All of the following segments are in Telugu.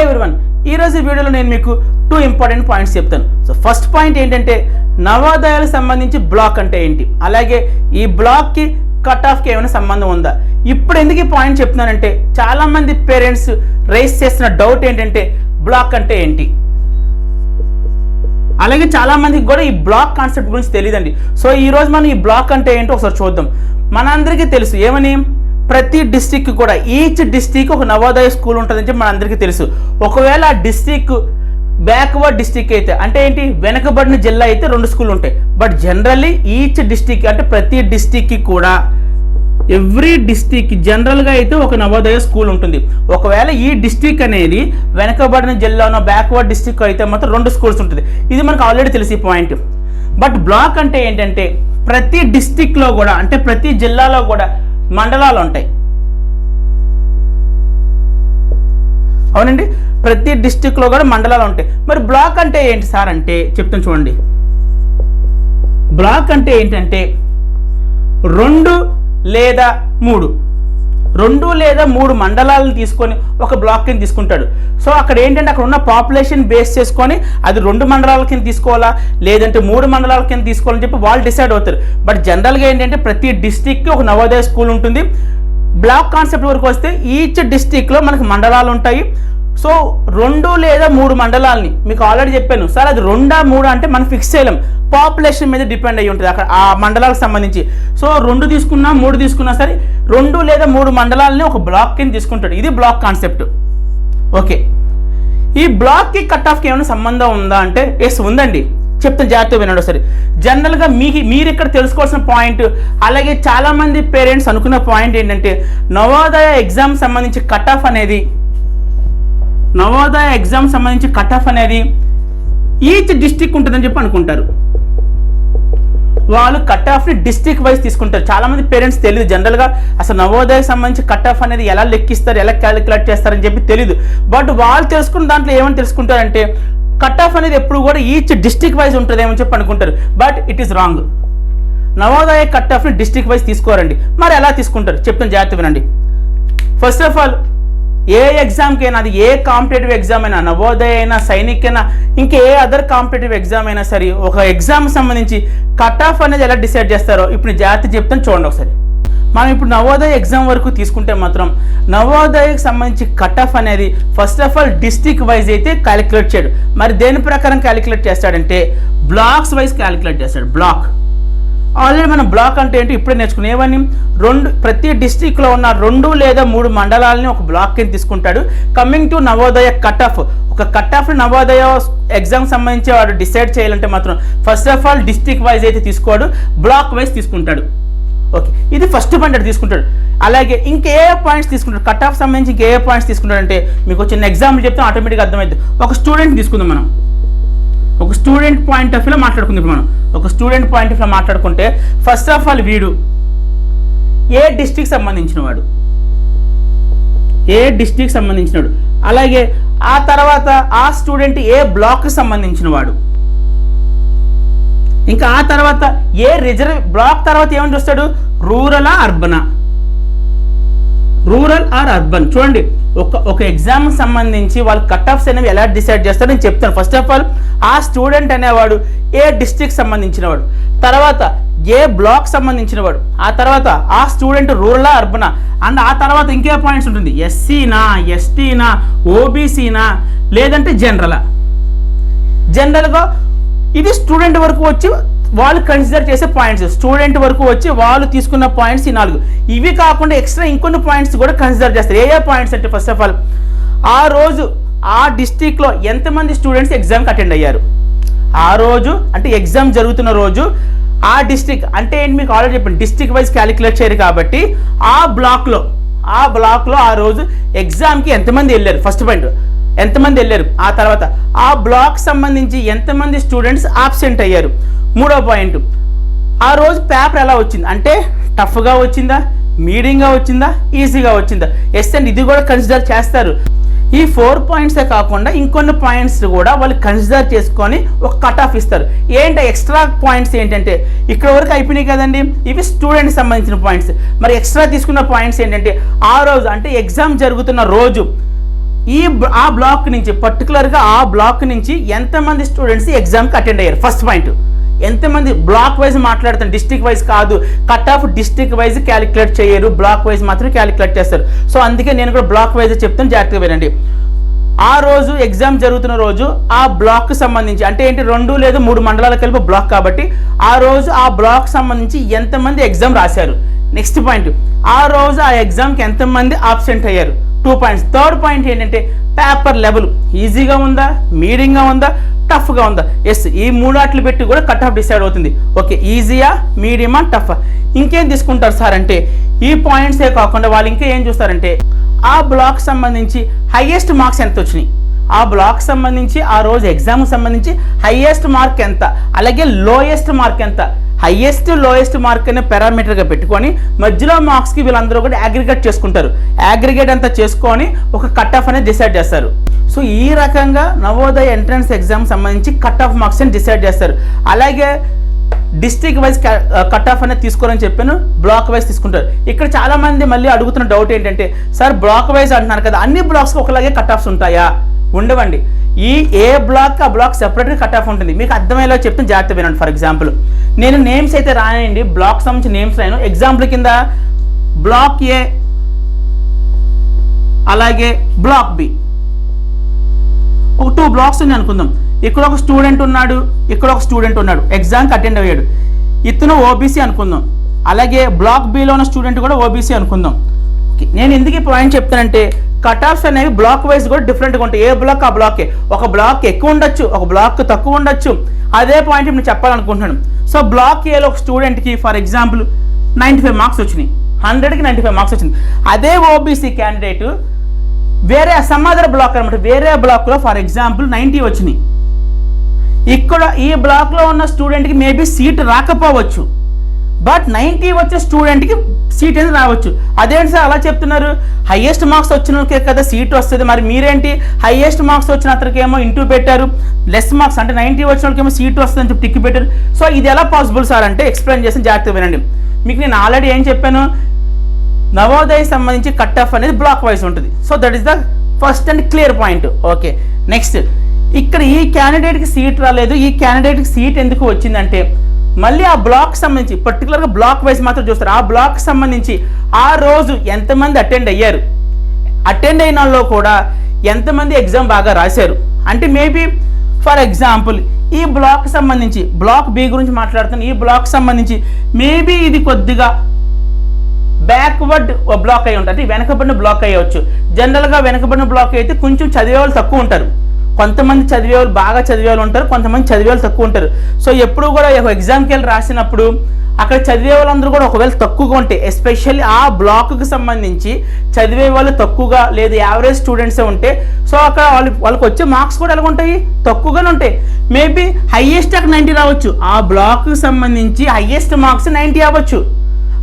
ఎవ్రీవన్ ఈ రోజు వీడియోలో నేను మీకు టూ ఇంపార్టెంట్ పాయింట్స్ చెప్తాను. సో ఫస్ట్ పాయింట్ ఏంటంటే నవోదయాలకు సంబంధించి బ్లాక్ అంటే ఏంటి, అలాగే ఈ బ్లాక్కి కట్ ఆఫ్కి ఏమైనా సంబంధం ఉందా. ఇప్పుడు ఎందుకు ఈ పాయింట్ చెప్తున్నానంటే చాలామంది పేరెంట్స్ రైస్ చేస్తున్న డౌట్ ఏంటంటే బ్లాక్ అంటే ఏంటి, అలాగే చాలామందికి కూడా ఈ బ్లాక్ కాన్సెప్ట్ గురించి తెలియదండి. సో ఈరోజు మనం ఈ బ్లాక్ అంటే ఏంటో ఒకసారి చూద్దాం. మనందరికీ తెలుసు ఏమని, ప్రతి డిస్టిక్ కూడా ఈచ్ డిస్టిక్ ఒక నవోదయ స్కూల్ ఉంటుందని చెప్పి మనందరికీ తెలుసు. ఒకవేళ ఆ డిస్టిక్ బ్యాక్వర్డ్ డిస్టిక్ అయితే అంటే ఏంటి, వెనకబడిన జిల్లా అయితే 2 స్కూళ్ళు ఉంటాయి. బట్ జనరల్లీ ఈచ్ డిస్టిక్ అంటే ప్రతి డిస్టిక్కి కూడా ఎవ్రీ డిస్టిక్ జనరల్గా అయితే ఒక నవోదయ స్కూల్ ఉంటుంది. ఒకవేళ ఈ డిస్టిక్ అనేది వెనకబడిన జిల్లాలో బ్యాక్వర్డ్ డిస్టిక్ అయితే మాత్రం 2 స్కూల్స్ ఉంటుంది. ఇది మనకు ఆల్రెడీ తెలిసి పాయింట్. బట్ బ్లాక్ అంటే ఏంటంటే ప్రతి డిస్టిక్లో కూడా అంటే ప్రతి జిల్లాలో కూడా మండలాలు ఉంటాయి. అవునండి, ప్రతి డిస్టిక్లో కూడా మండలాలు ఉంటాయి. మరి బ్లాక్ అంటే ఏంటి సార్ అంటే చెప్తాను చూడండి. బ్లాక్ అంటే ఏంటంటే 2 లేదా 3 మండలాలను తీసుకొని ఒక బ్లాక్ కింద తీసుకుంటాడు. సో అక్కడ ఏంటంటే అక్కడ ఉన్న పాపులేషన్ బేస్ చేసుకొని అది 2 మండలాల కింద తీసుకోవాలా లేదంటే 3 మండలాల కింద తీసుకోవాలని చెప్పి వాళ్ళు డిసైడ్ అవుతారు. బట్ జనరల్గా ఏంటంటే ప్రతి డిస్టిక్కి ఒక నవోదయ స్కూల్ ఉంటుంది. బ్లాక్ కాన్సెప్ట్ వరకు వస్తే ఈచ్ డిస్టిక్లో మనకు మండలాలు ఉంటాయి. సో 2 లేదా 3 మండలాలని మీకు ఆల్రెడీ చెప్పాను సార్, అది 2 3 అంటే మనం ఫిక్స్ చేయలేం, పాపులేషన్ మీద డిపెండ్ అయ్యి ఉంటుంది అక్కడ ఆ మండలాలకు సంబంధించి. సో 2 తీసుకున్నా 3 తీసుకున్నా సరే 2 లేదా 3 మండలాలని ఒక బ్లాక్ కింద తీసుకుంటాడు. ఇది బ్లాక్ కాన్సెప్ట్. ఓకే, ఈ బ్లాక్కి కట్ ఆఫ్కి ఏమైనా సంబంధం ఉందా అంటే ఎస్ ఉందండి. చెప్తాను, జాగ్రత్తగా వినండి సరే. జనరల్గా మీరు ఇక్కడ తెలుసుకోవాల్సిన పాయింట్, అలాగే చాలామంది పేరెంట్స్ అనుకున్న పాయింట్ ఏంటంటే నవోదయ ఎగ్జామ్ సంబంధించి కట్ ఆఫ్ అనేది ఈచ్ డిస్టిక్ ఉంటుందని చెప్పి అనుకుంటారు. వాళ్ళు కట్ ఆఫ్ని డిస్టిక్ వైజ్ తీసుకుంటారు. చాలామంది పేరెంట్స్ తెలియదు జనరల్గా అసలు నవోదయకు సంబంధించి కట్ ఆఫ్ అనేది ఎలా లెక్కిస్తారు, ఎలా క్యాలిక్యులేట్ చేస్తారని చెప్పి తెలియదు. బట్ వాళ్ళు తెలుసుకున్న దాంట్లో ఏమని తెలుసుకుంటారంటే కట్ ఆఫ్ అనేది ఎప్పుడు కూడా ఈచ్ డిస్టిక్ వైజ్ ఉంటుందేమని చెప్పి అనుకుంటారు. But it is wrong. Navodaya cut ఆఫ్ని డిస్టిక్ వైజ్ తీసుకోరండి. మరి ఎలా తీసుకుంటారు చెప్తాను, జాగ్రత్త వినండి. ఫస్ట్ ఆఫ్ ఆల్ ఏ ఎగ్జామ్కి అయినా, అది ఏ కాంపిటేటివ్ ఎగ్జామ్ అయినా, నవోదయ అయినా, సైనిక్ అయినా, ఇంకా ఏ అదర్ కాంపిటేటివ్ ఎగ్జామ్ అయినా సరే ఒక ఎగ్జామ్ సంబంధించి కట్ ఆఫ్ అనేది ఎలా డిసైడ్ చేస్తారో ఇప్పుడు జాగ్రత్త చెప్తాను చూడండి ఒకసారి. మనం ఇప్పుడు నవోదయ ఎగ్జామ్ వరకు తీసుకుంటే మాత్రం నవోదయకి సంబంధించి కట్ ఆఫ్ అనేది first of all district wise అయితే క్యాలిక్యులేట్ చేయడు. మరి దేని ప్రకారం క్యాలిక్యులేట్ చేస్తాడంటే బ్లాక్స్ వైజ్ క్యాలిక్యులేట్ చేస్తాడు. బ్లాక్ ఆల్రెడీ మనం బ్లాక్ అంటే ఏంటి ఇప్పుడే నేర్చుకునేవని, ప్రతి డిస్టిక్లో ఉన్న 2 లేదా 3 మండలాలని ఒక బ్లాక్ కింద తీసుకుంటాడు. Coming to Navodaya cut off, ఒక కట్ ఆఫ్ నవోదయ ఎగ్జామ్ సంబంధించి వాడు డిసైడ్ చేయాలంటే మాత్రం first of all district wise అయితే తీసుకోడు, బ్లాక్ వైజ్ తీసుకుంటాడు. ఓకే, ఇది ఫస్ట్ పాయింట్ తీసుకుంటాడు. అలాగే ఇంకే పాయింట్స్ తీసుకుంటాడు, కట్ ఆఫ్ సంబంధించి ఇంకే పాయింట్స్ తీసుకుంటాడంటే మీకు చిన్న ఎగ్జాంపుల్ చెప్తే ఆటోమేటిక్గా అర్థమవుతుంది. ఒక స్టూడెంట్ తీసుకుందాం మనం, ఒక స్టూడెంట్ పాయింట్ ఆఫ్ వ్యూలో మాట్లాడుకుందాం మనం. ఒక స్టూడెంట్ పాయింట్ ఆఫ్ వ్యూలో మాట్లాడుకుంటే ఫస్ట్ ఆఫ్ ఆల్ వీడు ఏ డిస్ట్రిక్ట్ సంబంధించినవాడు, అలాగే ఆ తర్వాత ఆ స్టూడెంట్ ఏ బ్లాక్కి సంబంధించిన వాడు, ఇంకా ఆ తర్వాత ఏ రిజర్వ్ బ్లాక్ తర్వాత ఏమని చూస్తాడు, రూరల్ ఆర్ అర్బన్. చూడండి ఒక ఎగ్జామ్ సంబంధించి వాళ్ళు కట్ ఆఫ్స్ అనేవి ఎలా డిసైడ్ చేస్తారో నేను చెప్తాను. ఫస్ట్ ఆఫ్ ఆల్ ఆ స్టూడెంట్ అనేవాడు ఏ డిస్ట్రిక్ట్ సంబంధించినవాడు, తర్వాత ఏ బ్లాక్ సంబంధించినవాడు, ఆ తర్వాత ఆ స్టూడెంట్ రూరల్ అర్బనా, అండ్ ఆ తర్వాత ఇంకే పాయింట్స్ ఉంటుంది, ఎస్సీనా, ఎస్టీనా, ఓబీసీనా, లేదంటే జనరల్గా ఇది స్టూడెంట్ వరకు వచ్చి వాళ్ళు కన్సిడర్ చేసే పాయింట్స్. స్టూడెంట్ వరకు వచ్చి వాళ్ళు తీసుకున్న పాయింట్స్ ఈ 4. ఇవి కాకుండా ఎక్స్ట్రా ఇంకొన్ని పాయింట్స్ కూడా కన్సిడర్ చేస్తారు. ఏ పాయింట్స్ అంటే ఫస్ట్ ఆఫ్ ఆల్ ఆ రోజు ఆ డిస్టిక్లో ఎంతమంది స్టూడెంట్స్ ఎగ్జామ్కి అటెండ్ అయ్యారు, ఆ రోజు అంటే ఎగ్జామ్ జరుగుతున్న రోజు ఆ డిస్టిక్ అంటే ఏంటి మీకు ఆల్రెడీ చెప్పండి, డిస్టిక్ వైజ్ క్యాలిక్యులేట్ చేయరు కాబట్టి ఆ బ్లాక్లో ఆ రోజు ఎగ్జామ్కి ఎంతమంది వెళ్ళారు, ఫస్ట్ పాయింట్ ఎంతమంది వెళ్ళారు, ఆ తర్వాత ఆ బ్లాక్ సంబంధించి ఎంతమంది స్టూడెంట్స్ ఆబ్సెంట్ అయ్యారు. 3వ పాయింట్ ఆ రోజు పేపర్ ఎలా వచ్చింది, అంటే టఫ్గా వచ్చిందా, మీడియంగా వచ్చిందా, ఈజీగా వచ్చిందా, ఎస్ అండ్ ఇది కూడా కన్సిడర్ చేస్తారు. ఈ 4 పాయింట్సే కాకుండా ఇంకొన్ని పాయింట్స్ కూడా వాళ్ళు కన్సిడర్ చేసుకొని ఒక కట్ ఆఫ్ ఇస్తారు. ఏంటి ఎక్స్ట్రా పాయింట్స్ ఏంటంటే ఇక్కడ వరకు అయిపోయినాయి కదండి, ఇవి స్టూడెంట్కి సంబంధించిన పాయింట్స్. మరి ఎక్స్ట్రా తీసుకున్న పాయింట్స్ ఏంటంటే ఆ రోజు అంటే ఎగ్జామ్ జరుగుతున్న రోజు ఆ బ్లాక్ నుంచి పర్టికులర్గా ఆ బ్లాక్ నుంచి ఎంతమంది స్టూడెంట్స్ ఎగ్జామ్కి అటెండ్ అయ్యారు. ఫస్ట్ పాయింట్, ఎంతమంది బ్లాక్ వైజ్ మాట్లాడుతారు, డిస్ట్రిక్ట్ వైజ్ కాదు. Cut off district wise calculate చేయరు, బ్లాక్ వైజ్ మాత్రమే క్యాలిక్యులేట్ చేస్తారు. సో అందుకే నేను కూడా బ్లాక్ వైజ్ చెప్తాను, జాగ్రత్తగా వినండి. ఆ రోజు ఎగ్జామ్ జరుగుతున్న రోజు ఆ బ్లాక్కి సంబంధించి, అంటే ఏంటి 2 లేదా 3 మండలాలు కలిపి బ్లాక్ కాబట్టి ఆ రోజు ఆ బ్లాక్ సంబంధించి ఎంతమంది ఎగ్జామ్ రాశారు. నెక్స్ట్ పాయింట్, ఆ రోజు ఆ ఎగ్జామ్కి ఎంతమంది ఆబ్సెంట్ అయ్యారు. 2 పాయింట్స్. థర్డ్ పాయింట్ ఏంటంటే పేపర్ లెవెల్ ఈజీగా ఉందా, మీడియంగా ఉందా, టఫ్గా ఉందా. ఎస్, ఈ 3 ఆటలు పెట్టి కూడా కట్ ఆఫ్ డిసైడ్ అవుతుంది. ఓకే, ఈజీయా, మీడియమా, టఫ్. ఇంకేం తీసుకుంటారు సార్ అంటే ఈ పాయింట్సే కాకుండా వాళ్ళు ఇంకా ఏం చూస్తారంటే ఆ బ్లాక్ సంబంధించి హైయెస్ట్ మార్క్స్ ఎంత వచ్చినాయి, ఆ బ్లాక్ సంబంధించి ఆ రోజు ఎగ్జామ్కి సంబంధించి హైయెస్ట్ మార్క్ ఎంత, అలాగే లోయెస్ట్ మార్క్ ఎంత. హైయెస్ట్ లోయెస్ట్ మార్క్ అనే పారామీటర్గా పెట్టుకొని మధ్యలో మార్క్స్కి వీళ్ళందరూ కూడా అగ్రిగేట్ చేసుకుంటారు. అగ్రిగేట్ అంతా చేసుకొని ఒక కట్ ఆఫ్ అనేది డిసైడ్ చేస్తారు. సో ఈ రకంగా నవోదయ ఎంట్రన్స్ ఎగ్జామ్ సంబంధించి కట్ ఆఫ్ మార్క్స్ అని డిసైడ్ చేస్తారు. అలాగే డిస్ట్రిక్ట్ వైజ్ కట్ ఆఫ్ అనేది తీసుకోరని చెప్పాను, బ్లాక్ వైజ్ తీసుకుంటారు. ఇక్కడ చాలా మంది మళ్ళీ అడుగుతున్న డౌట్ ఏంటంటే సార్ బ్లాక్ వైజ్ అంటున్నారు కదా, అన్ని బ్లాక్స్కి ఒకలాగే కట్ ఆఫ్స్ ఉంటాయా? ఉండవండి. ఏ బ్లాక్ ఆ బ్లాక్ సెపరేట్గా కట్ ఆఫ్ ఉంటుంది. మీకు అర్థమయ్యేలా చెప్తే జాగ్రత్త వినండి. ఫర్ ఎగ్జాంపుల్ నేను నేమ్స్ అయితే రానండి, బ్లాక్ సంబంధించి నేమ్స్ రాయను. ఎగ్జాంపుల్ కింద బ్లాక్ ఏ అలాగే బ్లాక్ బి, ఒక 2 బ్లాక్స్ ఉంది అనుకుందాం. ఇక్కడ ఒక స్టూడెంట్ ఉన్నాడు, ఇక్కడ ఒక స్టూడెంట్ ఉన్నాడు, ఎగ్జామ్కి అటెండ్ అయ్యాడు. ఇతను ఓబీసీ అనుకుందాం, అలాగే బ్లాక్ బిలో ఉన్న స్టూడెంట్ కూడా ఓబీసీ అనుకుందాం. నేను ఎందుకు ఈ పాయింట్ చెప్తానంటే కట్ ఆఫ్స్ అనేవి బ్లాక్ వైజ్ కూడా డిఫరెంట్గా ఉంటాయి. ఏ బ్లాక్ ఆ బ్లాకే, ఒక బ్లాక్ ఎక్కువ ఉండొచ్చు, ఒక బ్లాక్ తక్కువ ఉండొచ్చు. అదే పాయింట్ నేను చెప్పాలనుకుంటున్నాను. సో బ్లాక్ ఏలో ఒక స్టూడెంట్కి ఫర్ ఎగ్జాంపుల్ 95 మార్క్స్ వచ్చినాయి, 100కి 95 మార్క్స్ వచ్చింది. అదే ఓబీసీ క్యాండిడేట్ వేరే సమ్ అదర్ బ్లాక్ అనమాట, వేరే బ్లాక్లో ఫర్ ఎగ్జాంపుల్ 90 వచ్చినాయి. ఇక్కడ ఈ బ్లాక్లో ఉన్న స్టూడెంట్కి మేబీ సీట్ రాకపోవచ్చు, బట్ 90 వచ్చే స్టూడెంట్కి సీట్ అనేది రావచ్చు. అదేంటి సార్ అలా చెప్తున్నారు, హైయెస్ట్ మార్క్స్ వచ్చినకే కదా సీట్ వస్తుంది, మరి మీరేంటి హైయెస్ట్ మార్క్స్ వచ్చిన అతనికి ఏమో ఇంటూ పెట్టారు, లెస్ మార్క్స్ అంటే 90 వచ్చిన వాళ్ళకేమో సీట్ వస్తుందని చెప్పి టిక్ పెట్టారు. సో ఇది ఎలా పాసిబుల్ సార్ అంటే ఎక్స్ప్లెయిన్ చేసి జాగ్రత్తగా వినండి. మీకు నేను ఆల్రెడీ ఏం చెప్పాను, నవోదయ సంబంధించి కట్ ఆఫ్ అనేది బ్లాక్ వైజ్ ఉంటుంది. So that is the first and clear point. Okay, next ఇక్కడ ఈ క్యాండిడేట్కి సీట్ రాలేదు, ఈ క్యాండిడేట్కి సీట్ ఎందుకు వచ్చిందంటే మళ్ళీ ఆ బ్లాక్ సంబంధించి పర్టికులర్గా బ్లాక్ వైజ్ మాత్రం చూస్తారు. ఆ బ్లాక్ సంబంధించి ఆ రోజు ఎంతమంది అటెండ్ అయ్యారు, అటెండ్ అయిన వాళ్ళు కూడా ఎంతమంది ఎగ్జామ్ బాగా రాశారు. అంటే మేబీ ఫర్ ఎగ్జాంపుల్ ఈ బ్లాక్ సంబంధించి బ్లాక్ బి గురించి మాట్లాడుతాను. ఈ బ్లాక్ సంబంధించి మేబీ ఇది కొద్దిగా బ్యాక్వర్డ్ బ్లాక్ అయి ఉంటుంది, వెనకబడిన బ్లాక్ అయ్యవచ్చు. జనరల్గా వెనకబడిన బ్లాక్ అయితే కొంచెం చదివే వాళ్ళు తక్కువ ఉంటారు. కొంతమంది చదివే వాళ్ళు బాగా చదివే వాళ్ళు ఉంటారు, కొంతమంది చదివే వాళ్ళు తక్కువ ఉంటారు. సో ఎప్పుడు కూడా ఎగ్జామ్కి వెళ్ళి రాసినప్పుడు అక్కడ చదివే వాళ్ళందరూ కూడా ఒకవేళ తక్కువగా ఉంటే, ఎస్పెషల్లీ ఆ బ్లాక్కి సంబంధించి చదివే వాళ్ళు తక్కువగా లేదు యావరేజ్ స్టూడెంట్సే ఉంటే, సో అక్కడ వాళ్ళకి వచ్చే మార్క్స్ కూడా ఎలా ఉంటాయి, తక్కువగానే ఉంటాయి. మేబీ హైయెస్ట్ అక్కడ 90 రావచ్చు, ఆ బ్లాక్కి సంబంధించి హైయెస్ట్ మార్క్స్ 90 అవ్వచ్చు.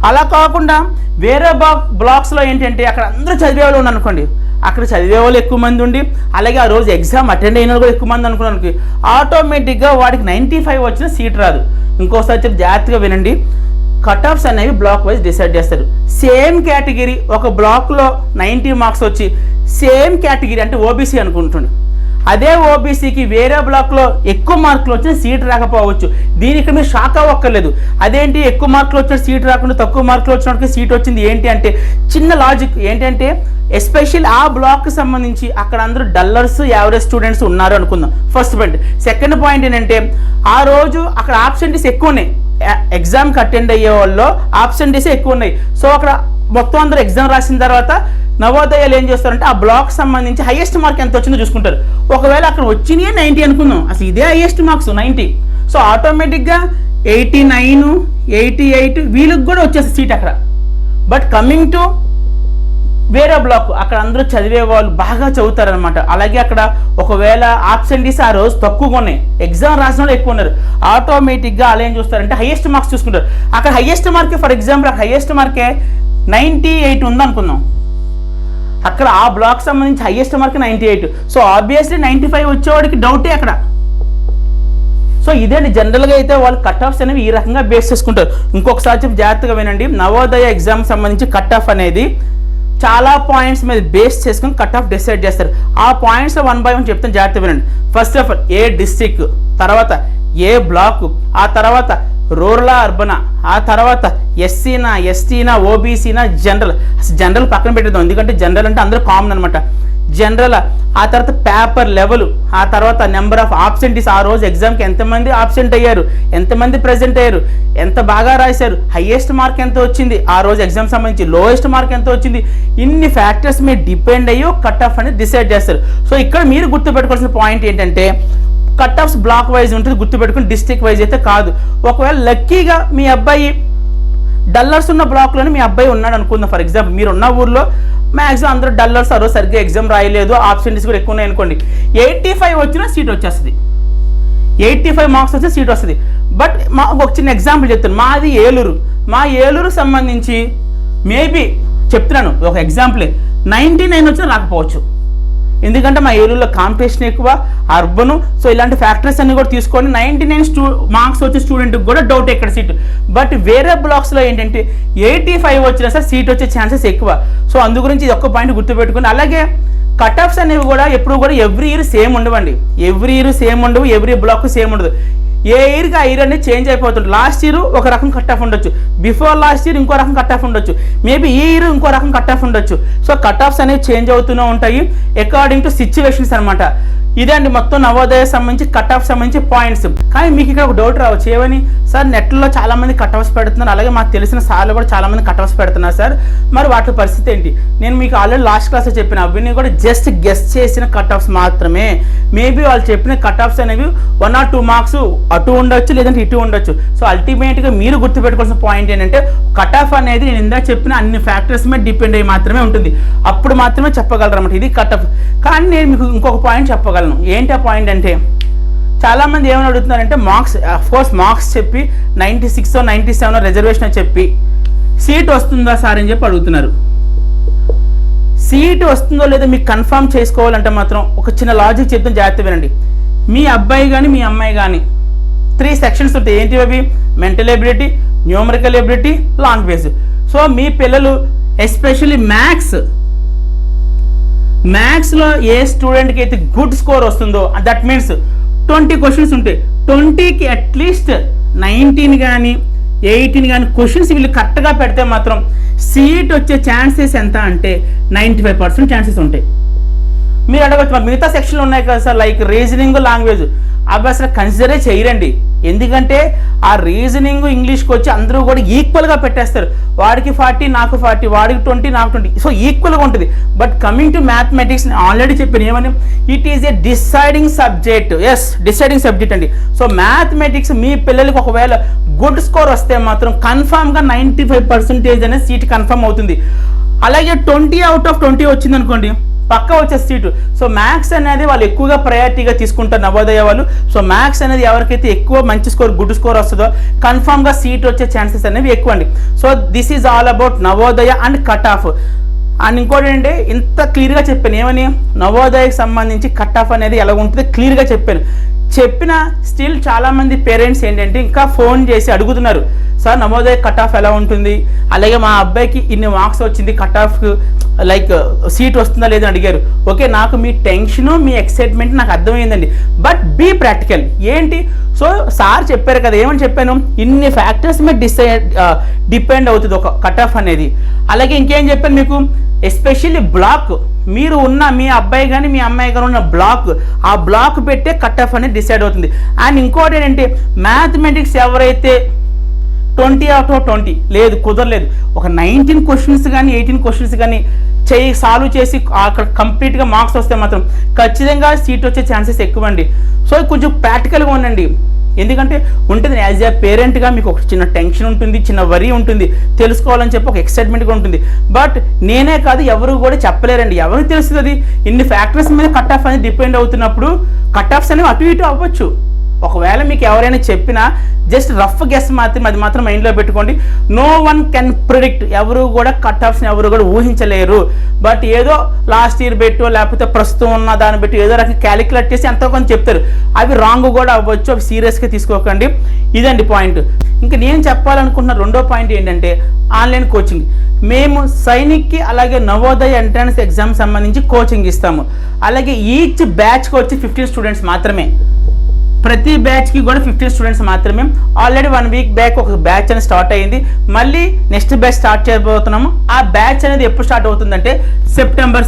అలా కాకుండా వేరే బ్లాక్స్లో ఏంటంటే అక్కడ అందరూ చదివే వాళ్ళు ఉన్నారు అనుకోండి, అక్కడ చదివే వాళ్ళు ఎక్కువ మంది ఉండి అలాగే ఆ రోజు ఎగ్జామ్ అటెండ్ అయిన వాళ్ళు కూడా ఎక్కువ మంది అనుకున్నాను, ఆటోమేటిక్గా వాడికి 95 వచ్చిన సీట్ రాదు. ఇంకోసారి చెప్పి జాగ్రత్తగా వినండి, కట్ ఆఫ్స్ అనేవి బ్లాక్ వైజ్ డిసైడ్ చేస్తారు. సేమ్ కేటగిరీ ఒక బ్లాక్లో 90 మార్క్స్ వచ్చి సేమ్ కేటగిరీ అంటే ఓబీసీ అనుకుంటుంది, అదే ఓబీసీకి వేరే బ్లాక్లో ఎక్కువ మార్కులు వచ్చిన సీట్ రాకపోవచ్చు. దీనికి మీరు షాక్ అవ్వక్కర్లేదు. అదేంటి ఎక్కువ మార్కులు వచ్చిన సీట్ రాకుండా తక్కువ మార్కులు వచ్చినకి సీట్ వచ్చింది ఏంటి అంటే చిన్న లాజిక్ ఏంటంటే ఎస్పెషల్ ఆ బ్లాక్కి సంబంధించి అక్కడ అందరూ డల్లర్స్ యావరేజ్ స్టూడెంట్స్ ఉన్నారు అనుకుందాం, ఫస్ట్ పాయింట్. సెకండ్ పాయింట్ ఏంటంటే ఆ రోజు అక్కడ ఆబ్సెంటీస్ ఎక్కువ ఉన్నాయి, ఎగ్జామ్కి అటెండ్ అయ్యే వాళ్ళు ఆబ్సెంటీస్ ఎక్కువ ఉన్నాయి. సో అక్కడ మొత్తం అందరూ ఎగ్జామ్ రాసిన తర్వాత నవోదయాలు ఏం చేస్తారంటే ఆ బ్లాక్ సంబంధించి హైయెస్ట్ మార్క్ ఎంత వచ్చిందో చూసుకుంటారు. ఒకవేళ అక్కడ వచ్చినాయి 90 అనుకుందాం, అసలు ఇదే హైయెస్ట్ మార్క్స్ 90. సో ఆటోమేటిక్గా 89, 88 వీళ్ళకి కూడా వచ్చేసి సీట్ అక్కడ. బట్ కమింగ్ టు వేరే బ్లాక్ అక్కడ అందరూ చదివే వాళ్ళు బాగా చదువుతారనమాట. అలాగే అక్కడ ఒకవేళ ఆబ్సెంటీస్ ఆ రోజు తక్కువగా ఉన్నాయి, ఎగ్జామ్ రాసిన వాళ్ళు ఎక్కువ ఉన్నారు, ఆటోమేటిక్గా అలా ఏం చూస్తారంటే హైయెస్ట్ మార్క్స్ చూసుకుంటారు. అక్కడ హైయెస్ట్ మార్కే ఫర్ ఎగ్జాంపుల్ అక్కడ హైయెస్ట్ మార్కే 98 ఉందనుకుందాం, అక్కడ ఆ బ్లాక్ సంబంధించి హైయెస్ట్ మార్క్ 98. సో ఆబ్వియస్లీ 95 వచ్చేవాడికి డౌటే అక్కడ. సో ఇదేంటి జనరల్గా అయితే వాళ్ళు కట్ ఆఫ్స్ అనేవి ఈ రకంగా బేస్ చేసుకుంటారు. ఇంకొకసారి చెప్పి జాగ్రత్తగా వినండి, నవోదయ ఎగ్జామ్ సంబంధించి కట్ ఆఫ్ అనేది చాలా పాయింట్స్ మీద బేస్ చేసుకొని కట్ ఆఫ్ డిసైడ్ చేస్తారు. ఆ పాయింట్స్ 1 by 1 చెప్తాను, జాగ్రత్త వినండి. First of all A district, తర్వాత ఏ బ్లాక్, ఆ తర్వాత రూరల్ అర్బనా, ఆ తర్వాత ఎస్సీనా ఎస్టీనా ఓబీసీనా జనరల్. అసలు జనరల్ పక్కన పెట్టేద్దాం, ఎందుకంటే జనరల్ అంటే అందరూ కామన్ అనమాట. జనరల్, ఆ తర్వాత పేపర్ లెవెల్, ఆ తర్వాత నెంబర్ ఆఫ్ ఆబ్సెంటీస్, ఆ రోజు ఎగ్జామ్కి ఎంతమంది ఆబ్సెంట్ అయ్యారు, ఎంతమంది ప్రెజెంట్ అయ్యారు, ఎంత బాగా రాశారు, హైయెస్ట్ మార్క్ ఎంత వచ్చింది, ఆ రోజు ఎగ్జామ్ సంబంధించి లోయెస్ట్ మార్క్ ఎంత వచ్చింది, ఇన్ని ఫ్యాక్టర్స్ మీద డిపెండ్ అయ్యి కట్ ఆఫ్ అనేది డిసైడ్ చేస్తారు. సో ఇక్కడ మీరు గుర్తుపెట్టుకోవాల్సిన పాయింట్ ఏంటంటే కట్ ఆఫ్స్ బ్లాక్ వైజ్ ఉంటుంది, గుర్తుపెట్టుకుని డిస్ట్రిక్ట్ వైజ్ అయితే కాదు. ఒకవేళ లక్కీగా మీ అబ్బాయి డల్లర్స్ ఉన్న బ్లాక్లోనే మీ అబ్బాయి ఉన్నాడు అనుకుందాం. ఫర్ ఎగ్జాంపుల్ మీరు ఉన్న ఊర్లో మ్యాక్సిమం అందరూ డల్లర్స్, ఆ రోజు సరిగ్గా ఎగ్జామ్ రాయలేదు, ఆబ్సెంటీస్ కూడా ఎక్కువ ఉన్నాయి అనుకోండి, 85 వచ్చినా సీట్ వచ్చేస్తుంది, 85 మార్క్స్ వచ్చే సీట్ వస్తుంది. బట్ ఒక చిన్న ఎగ్జాంపుల్ చెప్తాను. మాది ఏలూరు, మా ఏలూరు సంబంధించి మేబీ చెప్తున్నాను ఒక ఎగ్జాంపులే, 99 వచ్చినా రాకపోవచ్చు. ఎందుకంటే మా ఏలూరులో కాంపిటీషన్ ఎక్కువ, అర్బను, సో ఇలాంటి ఫ్యాక్టర్స్ అన్ని కూడా తీసుకొని 99 మార్క్స్ వచ్చే స్టూడెంట్కి కూడా డౌట్ ఎక్కడ సీట్. బట్ వేరే బ్లాక్స్లో ఏంటంటే 85 వచ్చినా సరే సీట్ వచ్చే ఛాన్సెస్ ఎక్కువ. సో అందు గురించి ఇది ఒక్క పాయింట్ గుర్తుపెట్టుకుని, అలాగే కట్ ఆఫ్స్ అనేవి కూడా ఎప్పుడు కూడా ఎవ్రీ ఇయర్ సేమ్ ఉండవండి, ఎవ్రీ ఇయర్ సేమ్ ఉండవు, ఎవ్రీ బ్లాక్ సేమ్ ఉండదు. ఏ ఇయర్కి ఆ ఇయర్ అనేది చేంజ్ అయిపోతుంది. లాస్ట్ ఇయర్ ఒక రకం కట్ ఆఫ్ ఉండొచ్చు, బిఫోర్ లాస్ట్ ఇయర్ ఇంకో రకం కట్ ఆఫ్ ఉండొచ్చు, మేబీ ఈ ఇయర్ ఇంకో రకం కట్ ఆఫ్ ఉండొచ్చు. సో కట్ ఆఫ్స్ అనేవి చేంజ్ అవుతూనే ఉంటాయి అకార్డింగ్ టు సిచ్యువేషన్స్ అనమాట. ఇదే అండి మొత్తం నవోదయ సంబంధించి కట్ ఆఫ్ సంబంధించి పాయింట్స్. కానీ మీకు ఇక్కడ ఒక డౌట్ రావచ్చు, ఏమని సార్ నెట్లో చాలా మంది కట్ ఆఫ్స్ పెడుతున్నారు, అలాగే మాకు తెలిసిన సార్లు కూడా చాలా మంది కట్ ఆఫ్స్ పెడుతున్నారు సార్, మరి వాటి పరిస్థితి ఏంటి? నేను మీకు ఆల్రెడీ లాస్ట్ క్లాస్లో చెప్పిన అవన్నీ కూడా జస్ట్ గెస్ చేసిన కట్ ఆఫ్స్ మాత్రమే. మేబీ వాళ్ళు చెప్పిన కట్ ఆఫ్స్ అనేవి 1 or 2 మార్క్స్ అటు ఉండొచ్చు, లేదంటే ఇటు ఉండొచ్చు. సో అల్టిమేట్గా మీరు గుర్తుపెట్టుకోవాల్సిన పాయింట్ ఏంటంటే కట్ ఆఫ్ అనేది నేను ఇందాక చెప్పిన అన్ని ఫ్యాక్టర్స్ మీద డిపెండ్ అయ్యి మాత్రమే ఉంటుంది, అప్పుడు మాత్రమే చెప్పగలరు అన్నమాట ఇది కట్ ఆఫ్. కానీ నేను మీకు ఇంకొక పాయింట్ చెప్పగలను. ఏంటి ఆ పాయింట్ అంటే, చాలామంది ఏమని అడుగుతున్నారంటే మార్క్స్, అఫ్కోర్స్ మార్క్స్ చెప్పి 96 or 97 రిజర్వేషన్ చెప్పి సీట్ వస్తుందా సార్ అని చెప్పి అడుగుతున్నారు. సీట్ వస్తుందో లేదో మీకు కన్ఫర్మ్ చేసుకోవాలంటే మాత్రం ఒక చిన్న లాజిక్ చెప్తాను, జాగ్రత్త వినండి. మీ అబ్బాయి కానీ మీ అమ్మాయి కానీ 3 సెక్షన్స్ ఉంటాయి. ఏంటి అవి? Mental ability, numerical ability, language. So మీ పిల్లలు ఎస్పెషల్లీ మ్యాథ్స్లో ఏ స్టూడెంట్కి అయితే గుడ్ స్కోర్ వస్తుందో, దట్ మీన్స్ 20 క్వశ్చన్స్ ఉంటాయి, 20కి అట్లీస్ట్ 19 కానీ 18 కానీ క్వశ్చన్స్ వీళ్ళు కరెక్ట్గా పెడితే మాత్రం సీట్ వచ్చే ఛాన్సెస్ ఎంత అంటే 95% ఛాన్సెస్ ఉంటాయి. మీరు అడగచ్చు, మరి మిగతా సెక్షన్లు ఉన్నాయి కదా సార్, లైక్ రీజనింగ్, లాంగ్వేజ్, అవి అసలు కన్సిడరే చేయరండి. ఎందుకంటే ఆ రీజనింగ్ ఇంగ్లీష్కి వచ్చి అందరూ కూడా ఈక్వల్గా పెట్టేస్తారు, వాడికి 40 నాకు 40, వాడికి 20 నాకు 20, సో ఈక్వల్గా ఉంటుంది. But coming to mathematics already చెప్పాను ఏమని, it is a deciding subject. Yes, deciding subject అండి. సో మ్యాథమెటిక్స్ మీ పిల్లలకి ఒకవేళ గుడ్ స్కోర్ వస్తే మాత్రం కన్ఫామ్గా 95% అనేది సీట్ కన్ఫర్మ్ అవుతుంది. అలాగే 20 out of 20 వచ్చింది అనుకోండి, పక్క వచ్చే సీటు. సో మ్యాథ్స్ అనేది వాళ్ళు ఎక్కువగా ప్రయారిటీగా తీసుకుంటారు నవోదయ వాళ్ళు. సో మ్యాథ్స్ అనేది ఎవరికైతే ఎక్కువ మంచి స్కోర్, గుడ్ స్కోర్ వస్తుందో కన్ఫామ్గా సీట్ వచ్చే ఛాన్సెస్ అనేవి ఎక్కువ అండి. So this is all about Navodaya and cut off. And ఇంకోటి ఏంటంటే ఇంత క్లియర్గా చెప్పాను, ఏమని నవోదయకి సంబంధించి కట్ ఆఫ్ అనేది ఎలా ఉంటుంది క్లియర్గా చెప్పిన స్టిల్ చాలామంది పేరెంట్స్ ఏంటంటే ఇంకా ఫోన్ చేసి అడుగుతున్నారు, సార్ నవోదయ కట్ ఆఫ్ ఎలా ఉంటుంది, అలాగే మా అబ్బాయికి ఇన్ని మార్క్స్ వచ్చింది, కట్ ఆఫ్ లైక్ సీట్ వస్తుందా లేదని అడిగారు. ఓకే, నాకు మీ టెన్షను, మీ ఎక్సైట్మెంట్ నాకు అర్థమైందండి. But be practical. ఏంటి? సో సార్ చెప్పారు కదా, ఏమని చెప్పాను, ఇన్ని ఫ్యాక్టర్స్ మీద డిపెండ్ అవుతుంది ఒక కట్ ఆఫ్ అనేది. అలాగే ఇంకేం చెప్పాను మీకు, ఎస్పెషల్లీ బ్లాక్, మీరు ఉన్న మీ అబ్బాయి కానీ మీ అమ్మాయి కానీ ఉన్న బ్లాక్, ఆ బ్లాక్ పెట్టే కట్ ఆఫ్ అనేది డిసైడ్ అవుతుంది. అండ్ ఇంకోటి ఏంటంటే మ్యాథమెటిక్స్ ఎవరైతే 20 out of 20 లేదు, కుదరలేదు, ఒక 19 క్వశ్చన్స్ కానీ 18 క్వశ్చన్స్ కానీ సాల్వ్ చేసి అక్కడ కంప్లీట్గా మార్క్స్ వస్తే మాత్రం ఖచ్చితంగా సీట్ వచ్చే ఛాన్సెస్ ఎక్కువ అండి. సో కొంచెం ప్రాక్టికల్గా ఉండండి. ఎందుకంటే ఉంటుంది, యాజ్ ఏ పేరెంట్గా మీకు ఒక చిన్న టెన్షన్ ఉంటుంది, చిన్న వరీ ఉంటుంది, తెలుసుకోవాలని చెప్పి ఒక ఎక్సైట్మెంట్గా ఉంటుంది. బట్ నేనే కాదు, ఎవరు కూడా చెప్పలేరండి, ఎవరికి తెలుస్తుంది? ఇన్ని ఫ్యాక్టర్స్ మీద కట్ ఆఫ్ అనేది డిపెండ్ అవుతున్నప్పుడు కట్ ఆఫ్స్ అనేవి అటు ఇటు అవ్వచ్చు. ఒకవేళ మీకు ఎవరైనా చెప్పినా జస్ట్ రఫ్ గెస్ మాత్రం, అది మాత్రం మైండ్లో పెట్టుకోండి. నో వన్ కెన్ ప్రిడిక్ట్, ఎవరు కూడా కట్ ఆఫ్స్ని ఎవరు కూడా ఊహించలేరు. బట్ ఏదో లాస్ట్ ఇయర్ పెట్టో లేకపోతే ప్రస్తుతం ఉన్న దాన్ని బట్టి ఏదో రకంగా క్యాలిక్యులేట్ చేసి ఎంతో కొంత చెప్తారు. అవి రాంగ్ కూడా అవ్వచ్చు, అవి సీరియస్గా తీసుకోకండి. ఇదండి పాయింట్. ఇంకా నేను చెప్పాలనుకుంటున్న రెండో పాయింట్ ఏంటంటే ఆన్లైన్ కోచింగ్. మేము సైనిక్కి అలాగే నవోదయ ఎంట్రన్స్ ఎగ్జామ్ సంబంధించి కోచింగ్ ఇస్తాము. అలాగే ఈచ్ బ్యాచ్కి వచ్చి 15 స్టూడెంట్స్ మాత్రమే. ప్రతి బ్యాచ్కి కూడా 15 స్టూడెంట్స్ మాత్రమే. ఆల్రెడీ 1 వీక్ బ్యాక్ ఒక బ్యాచ్ అనేది స్టార్ట్ అయ్యింది. మళ్ళీ నెక్స్ట్ బ్యాచ్ స్టార్ట్ చేయబోతున్నాము. ఆ బ్యాచ్ అనేది ఎప్పుడు స్టార్ట్ అవుతుందంటే సెప్టెంబర్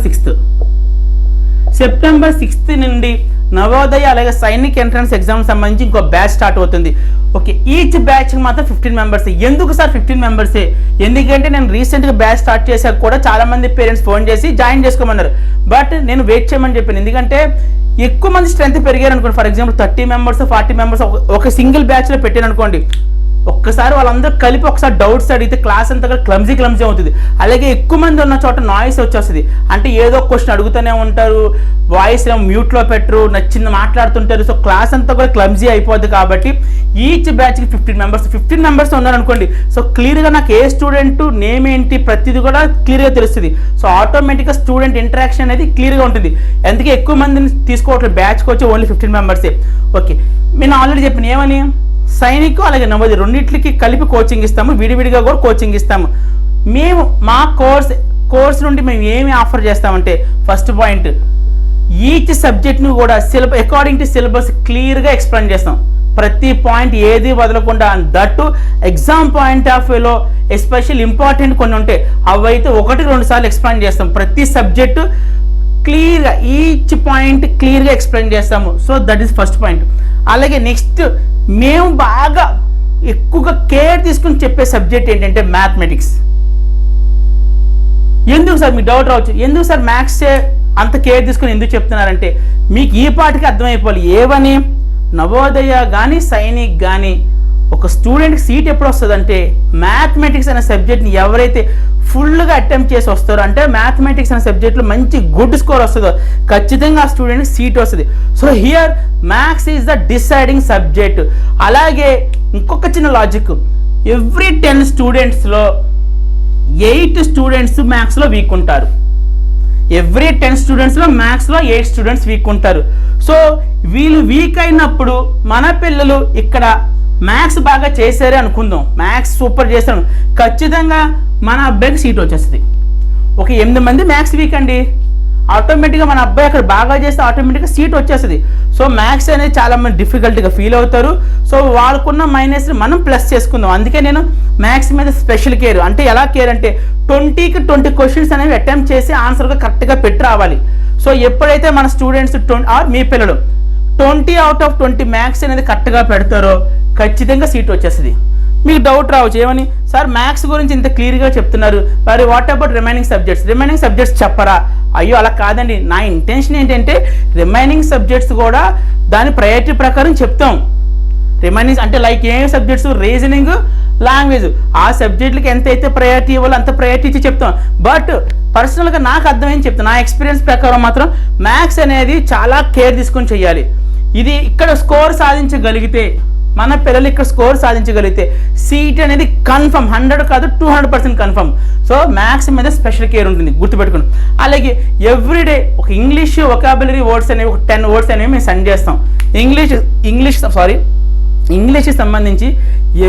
6th నుండి నవోదయ అలాగే సైనిక్ ఎంట్రన్స్ ఎగ్జామ్ సంబంధించి ఇంకో బ్యాచ్ స్టార్ట్ అవుతుంది. ఓకే, ఈచ్ బ్యాచ్కి మాత్రం 15 మెంబర్స్. ఎందుకు సార్ 15 మెంబర్సే? ఎందుకంటే నేను రీసెంట్గా బ్యాచ్ స్టార్ట్ చేశాక కూడా చాలామంది పేరెంట్స్ ఫోన్ చేసి జాయిన్ చేసుకోమన్నారు. బట్ నేను వెయిట్ చేయమని చెప్పాను. ఎందుకంటే ఎక్కువ మంది స్ట్రెంత్ పెరిగారు అనుకోండి, ఫర్ ఎగ్జాంపుల్ 30 మెంబర్స్ 40 మెంబర్స్ ఒక సింగిల్ బ్యాచ్లో పెట్టాను అనుకోండి, ఒక్కసారి వాళ్ళందరూ కలిపి ఒకసారి డౌట్స్ అడిగితే క్లాస్ అంతా కూడా క్లమ్జీ అవుతుంది. అలాగే ఎక్కువ మంది ఉన్న చోట నాయిస్ వచ్చేస్తుంది. అంటే ఏదో క్వశ్చన్ అడుగుతూనే ఉంటారు, వాయిస్ ఏమో మ్యూట్లో పెట్టరు, నచ్చింది మాట్లాడుతుంటారు. సో క్లాస్ అంతా కూడా క్లమ్జీ అయిపోద్ది. కాబట్టి ఈచ్ బ్యాచ్కి 15 మెంబర్స్ ఉన్నారనుకోండి, సో క్లియర్గా నాకు ఏ స్టూడెంట్ నేమ్ ఏంటి ప్రతిదీ కూడా క్లియర్గా తెలుస్తుంది. సో ఆటోమేటిక్గా స్టూడెంట్ ఇంటరాక్షన్ అనేది క్లియర్గా ఉంటుంది. ఎందుకే ఎక్కువ మందిని తీసుకోవట్లేదు, బ్యాచ్కి వచ్చి ఓన్లీ 15 మెంబర్సే. ఓకే, నేను ఆల్రెడీ చెప్పిన ఏమని, సైనిక్ అలాగే నవోదయ రెండింటికి కలిపి కోచింగ్ ఇస్తాము, విడివిడిగా కూడా కోచింగ్ ఇస్తాము. మేము మా కోర్స్ నుండి మేము ఏమి ఆఫర్ చేస్తామంటే, ఫస్ట్ పాయింట్, ఈచ్ సబ్జెక్ట్ను కూడా అకార్డింగ్ టు సిలబస్ క్లియర్గా ఎక్స్ప్లెయిన్ చేస్తాం. ప్రతి పాయింట్ ఏది వదలకుండా. దట్టు ఎగ్జామ్ పాయింట్ ఆఫ్ వ్యూలో ఎస్పెషల్ ఇంపార్టెంట్ కొన్ని ఉంటాయి, అవైతే 1-2 సార్లు ఎక్స్ప్లెయిన్ చేస్తాం. ప్రతి సబ్జెక్టు క్లియర్గా ఈచ్ పాయింట్ క్లియర్గా ఎక్స్ప్లెయిన్ చేస్తాము. So that is first point. అలాగే నెక్స్ట్, మేము బాగా ఎక్కువగా కేర్ తీసుకుని చెప్పే సబ్జెక్ట్ ఏంటంటే మ్యాథమెటిక్స్. ఎందుకు సార్ మీకు డౌట్ రావచ్చు, ఎందుకు సార్ మ్యాథ్స్ అంత కేర్ తీసుకుని ఎందుకు చెప్తున్నారంటే, మీకు ఈ పాటికి అర్థమైపోవాలి. ఏవని, నవోదయ కానీ సైనిక్ కానీ ఒక స్టూడెంట్కి సీట్ ఎప్పుడు వస్తుందంటే, మ్యాథమెటిక్స్ అనే సబ్జెక్ట్ని ఎవరైతే ఫుల్గా అటెంప్ట్ చేసి వస్తారో, అంటే మ్యాథమెటిక్స్ అనే సబ్జెక్ట్లో మంచి గుడ్ స్కోర్ వస్తుందో ఖచ్చితంగా ఆ స్టూడెంట్కి సీట్ వస్తుంది. So here maths is the deciding subject. అలాగే ఇంకొక చిన్న లాజిక్, ఎవ్రీ 10 స్టూడెంట్స్లో 8 స్టూడెంట్స్ మ్యాథ్స్లో వీక్ ఉంటారు. ఎవ్రీ 10 స్టూడెంట్స్లో మ్యాథ్స్లో 8 స్టూడెంట్స్ వీక్ ఉంటారు. సో వీళ్ళు వీక్ అయినప్పుడు మన పిల్లలు ఇక్కడ మ్యాథ్స్ బాగా చేశారే అనుకుందాం, మ్యాథ్స్ సూపర్ చేశాను, ఖచ్చితంగా మన అబ్బాయికి సీట్ వచ్చేస్తుంది. ఒక 8 మంది మ్యాథ్స్ వీక్ అండి, ఆటోమేటిక్గా మన అబ్బాయి అక్కడ బాగా చేస్తే ఆటోమేటిక్గా సీట్ వచ్చేస్తుంది. సో మ్యాథ్స్ అనేది చాలా మంది డిఫికల్ట్గా ఫీల్ అవుతారు. సో వాళ్ళకున్న మైనస్ని మనం ప్లస్ చేసుకుందాం. అందుకే నేను మ్యాథ్స్ మీద స్పెషల్ కేర్. అంటే ఎలా కేర్ అంటే 20కి 20 క్వశ్చన్స్ అనేవి అటెంప్ట్ చేసి ఆన్సర్గా కరెక్ట్గా పెట్టి రావాలి. సో ఎప్పుడైతే మన స్టూడెంట్స్ మీ పిల్లలు 20 out of 20 మ్యాథ్స్ అనేది కరెక్ట్గా పెడతారో ఖచ్చితంగా సీట్ వచ్చేస్తుంది. మీకు డౌట్ రావచ్చు, ఏమని సార్ మ్యాథ్స్ గురించి ఇంత క్లియర్గా చెప్తున్నారు, మరి వాట్ అబౌట్ రిమైనింగ్ సబ్జెక్ట్స్ చెప్పరా? అయ్యో అలా కాదండి, నా ఇంటెన్షన్ ఏంటంటే రిమైనింగ్ సబ్జెక్ట్స్ కూడా దాని ప్రయారిటీ ప్రకారం చెప్తాం. రిమైనింగ్ అంటే లైక్ ఏ సబ్జెక్ట్స్, రీజనింగ్, లాంగ్వేజ్, ఆ సబ్జెక్టులకి ఎంతైతే ప్రయారిటీ ఇవ్వాలో అంత ప్రయారిటీ ఇచ్చి చెప్తాం. బట్ పర్సనల్గా నాకు అర్థమైంది చెప్తాను, నా ఎక్స్పీరియన్స్ ప్రకారం మాత్రం మ్యాథ్స్ అనేది చాలా కేర్ తీసుకొని చేయాలి. ఇది ఇక్కడ స్కోర్ సాధించగలిగితే, మన పిల్లలు ఇక్కడ స్కోర్ సాధించగలిగితే సీట్ అనేది కన్ఫర్మ్, 100 కాదు 200% కన్ఫర్మ్. సో మ్యాథ్స్ మీద స్పెషల్ కేర్ ఉంటుంది, గుర్తుపెట్టుకుని. అలాగే ఎవ్రీడే ఒక ఇంగ్లీష్ వొకాబులరీ వర్డ్స్ అనేవి, ఒక 10 వర్డ్స్ అనేవి మేము సెండ్ చేస్తాం. ఇంగ్లీష్కి సంబంధించి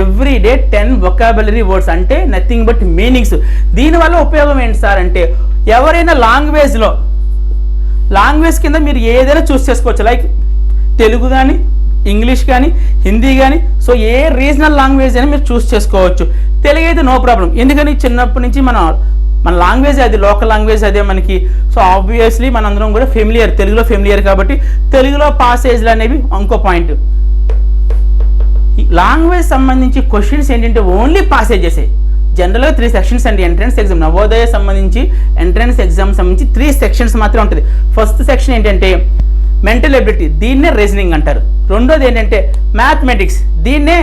ఎవ్రీడే 10 వొకాబులరీ వర్డ్స్, అంటే నథింగ్ బట్ మీనింగ్స్. దీనివల్ల ఉపయోగం ఏంటి సార్ అంటే, ఎవరైనా లాంగ్వేజ్ కింద మీరు ఏదైనా చూస్ చేసుకోవచ్చు, లైక్ తెలుగు కానీ ఇంగ్లీష్ కానీ హిందీ కానీ. సో ఏ రీజనల్ లాంగ్వేజ్ అయినా మీరు చూస్ చేసుకోవచ్చు. తెలుగు అయితే నో ప్రాబ్లం, ఎందుకని చిన్నప్పటి నుంచి మన లాంగ్వేజ్ అది, లోకల్ లాంగ్వేజ్ అదే మనకి. సో ఆబ్వియస్లీ మనందరం కూడా తెలుగులో ఫెమిలియర్ కాబట్టి తెలుగులో పాసేజ్లు అనేవి ఇంకో పాయింట్. లాంగ్వేజ్ సంబంధించి క్వశ్చన్స్ ఏంటంటే ఓన్లీ పాసేజెసే. జనరల్గా 3 సెక్షన్స్ అండి ఎంట్రన్స్ ఎగ్జామ్. నవోదయ సంబంధించి ఎంట్రన్స్ ఎగ్జామ్ సంబంధించి 3 సెక్షన్స్ మాత్రమే ఉంటుంది. ఫస్ట్ సెక్షన్ ఏంటంటే మెంటల్ ఎబిలిటీ, దీన్నే రీజనింగ్ అంటారు. రెండోది ఏంటంటే మ్యాథమెటిక్స్, దీన్నే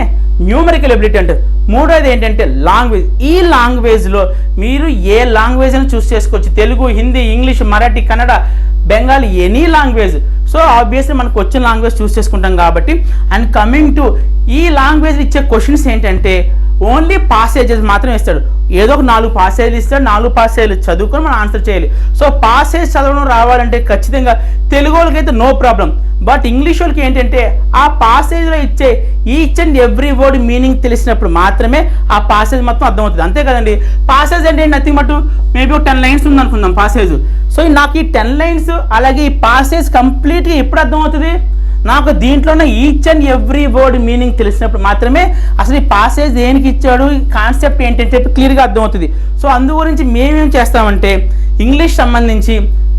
న్యూమరికల్ ఎబిలిటీ అంటారు. మూడోది ఏంటంటే లాంగ్వేజ్. ఈ లాంగ్వేజ్లో మీరు ఏ లాంగ్వేజ్ అని చూస్ చేసుకోవచ్చు, Telugu, Hindi, English, Marathi, Kannada, Bengali, any language. So obviously మనకు వచ్చిన లాంగ్వేజ్ చూస్ చేసుకుంటాం కాబట్టి. అండ్ కమింగ్ టు ఈ లాంగ్వేజ్ ఇచ్చే క్వశ్చన్స్ ఏంటంటే ఓన్లీ పాసేజెస్ మాత్రం ఇస్తాడు. ఏదో ఒక 4 పాసేజీలు ఇస్తాడు, 4 పాసేజీలు చదువుకొని మనం ఆన్సర్ చేయాలి. సో పాసేజ్ చదవడం రావాలంటే ఖచ్చితంగా తెలుగు వాళ్ళకైతే నో ప్రాబ్లం. బట్ ఇంగ్లీష్ వాళ్ళకి ఏంటంటే ఆ పాసేజ్లో ఇచ్చే each and every word meaning తెలిసినప్పుడు మాత్రమే ఆ పాసేజ్ మొత్తం అర్థమవుతుంది. అంతే కదండి. పాసేజ్ అంటే నథింగ్ బట్ మేబీ 10 లైన్స్ ఉందనుకుందాం పాసేజ్. సో నాకు ఈ 10 లైన్స్ అలాగే ఈ పాసేజ్ కంప్లీట్గా ఎప్పుడు అర్థమవుతుంది? నాకు దీంట్లోనే each and every word meaning తెలిసినప్పుడు మాత్రమే అసలు ఈ పాసేజ్ దేనికి ఇచ్చాడు, కాన్సెప్ట్ ఏంటంటే క్లియర్గా అర్థమవుతుంది. సో అందు గురించి మేమేం చేస్తామంటే ఇంగ్లీష్ సంబంధించి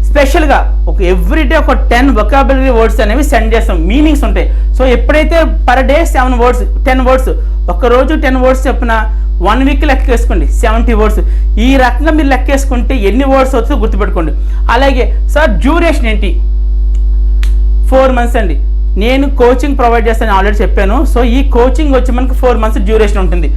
స్పెషల్గా ఒక ఎవ్రీడే ఒక 10 వొకాబులరీ వర్డ్స్ అనేవి సెండ్ చేస్తాం, మీనింగ్స్ ఉంటాయి. సో ఎప్పుడైతే పర్ డే 7 వర్డ్స్ 10 వర్డ్స్ ఒక్కరోజు 10 వర్డ్స్ చెప్పిన 1 వీక్ లెక్కేసుకోండి 70 వర్డ్స్. ఈ రకంగా మీరు లెక్కేసుకుంటే ఎన్ని వర్డ్స్ వస్తుందో గుర్తుపెట్టుకోండి. అలాగే సార్ డ్యూరేషన్ ఏంటి? 4 మంత్స్ అండి. నేను కోచింగ్ ప్రొవైడ్ చేస్తాను ఆల్రెడీ చెప్పాను. సో ఈ కోచింగ్ వచ్చి మనకు 4 మంత్స్ డ్యూరేషన్ ఉంటుంది.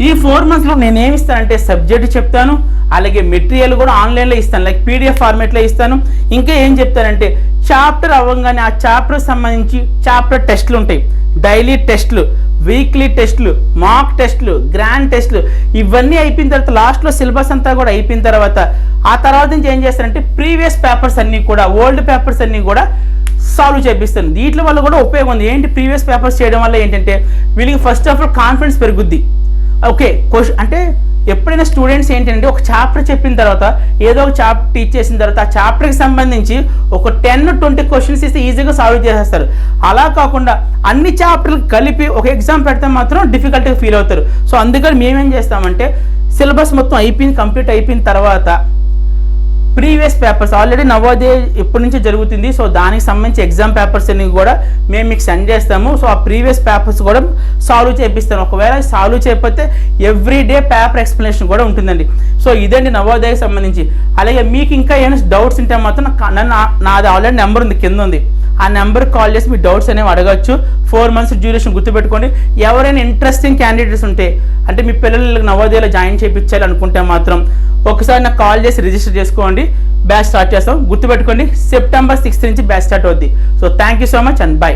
ఈ 4 మంత్స్లో నేనేమి ఇస్తానంటే సబ్జెక్ట్ చెప్తాను, అలాగే మెటీరియల్ కూడా ఆన్లైన్లో ఇస్తాను, లైక్ పీడిఎఫ్ ఫార్మేట్లో ఇస్తాను. ఇంకా ఏం చెప్తానంటే చాప్టర్ అవ్వగానే ఆ చాప్టర్కి సంబంధించి చాప్టర్ టెస్ట్లు ఉంటాయి, డైలీ టెస్ట్లు, వీక్లీ టెస్ట్లు, మాక్ టెస్ట్లు, గ్రాండ్ టెస్ట్లు, ఇవన్నీ అయిపోయిన తర్వాత లాస్ట్లో సిలబస్ అంతా కూడా అయిపోయిన తర్వాత ఆ తర్వాత నుంచి ఏం చేస్తారంటే ప్రీవియస్ పేపర్స్ అన్నీ కూడా ఓల్డ్ పేపర్స్ అన్నీ కూడా సాల్వ్ చేపిస్తాను. వీటి వల్ల కూడా ఉపయోగం ఉంది. ఏంటి ప్రీవియస్ పేపర్స్ చేయడం వల్ల ఏంటంటే వీళ్ళకి ఫస్ట్ ఆఫ్ ఆల్ కాన్ఫిడెన్స్ పెరుగుద్ది. ఓకే అంటే ఎప్పుడైనా స్టూడెంట్స్ ఏంటంటే ఒక చాప్టర్ చెప్పిన తర్వాత ఏదో ఒక చాప్టర్ టీచ్ చేసిన తర్వాత ఆ చాప్టర్కి సంబంధించి ఒక 10-20 క్వశ్చన్స్ ఇస్తే ఈజీగా సాల్వ్ చేసేస్తారు. అలా కాకుండా అన్ని చాప్టర్లు కలిపి ఒక ఎగ్జామ్ పెడితే మాత్రం డిఫికల్ట్గా ఫీల్ అవుతారు. సో అందుకని మేమేం చేస్తామంటే సిలబస్ మొత్తం కంప్లీట్ అయిపోయిన తర్వాత ప్రీవియస్ పేపర్స్ ఆల్రెడీ నవోదయ ఎప్పటి నుంచి జరుగుతుంది. సో దానికి సంబంధించి ఎగ్జామ్ పేపర్స్ అన్ని కూడా మేము మీకు సెండ్ చేస్తాము. సో ఆ ప్రీవియస్ పేపర్స్ కూడా సాల్వ్ చేపిస్తాను. ఒకవేళ సాల్వ్ చేయకపోతే ఎవ్రీడే పేపర్ ఎక్స్ప్లెనేషన్ కూడా ఉంటుందండి. సో ఇదండి నవోదయకి సంబంధించి. అలాగే మీకు ఇంకా ఏమైనా డౌట్స్ ఉంటే మాత్రం నాది ఆల్రెడీ నెంబర్ ఉంది, కింద ఉంది. ఆ నెంబర్కి కాల్ చేసి మీ డౌట్స్ అనేవి అడగచ్చు. 4 మంత్స్ డ్యూరేషన్ గుర్తుపెట్టుకోండి. ఎవరైనా ఇంట్రెస్టింగ్ క్యాండిడేట్స్ ఉంటే అంటే మీ పిల్లలు నవోదయలో జాయిన్ చేయించాలి అనుకుంటే మాత్రం ఒకసారి నాకు కాల్ చేసి రిజిస్టర్ చేసుకోండి. బ్యాచ్ స్టార్ట్ చేస్తాం. గుర్తుపెట్టుకోండి September 6th నుంచి బ్యాచ్ స్టార్ట్ అవుద్ది. So thank you so much and by.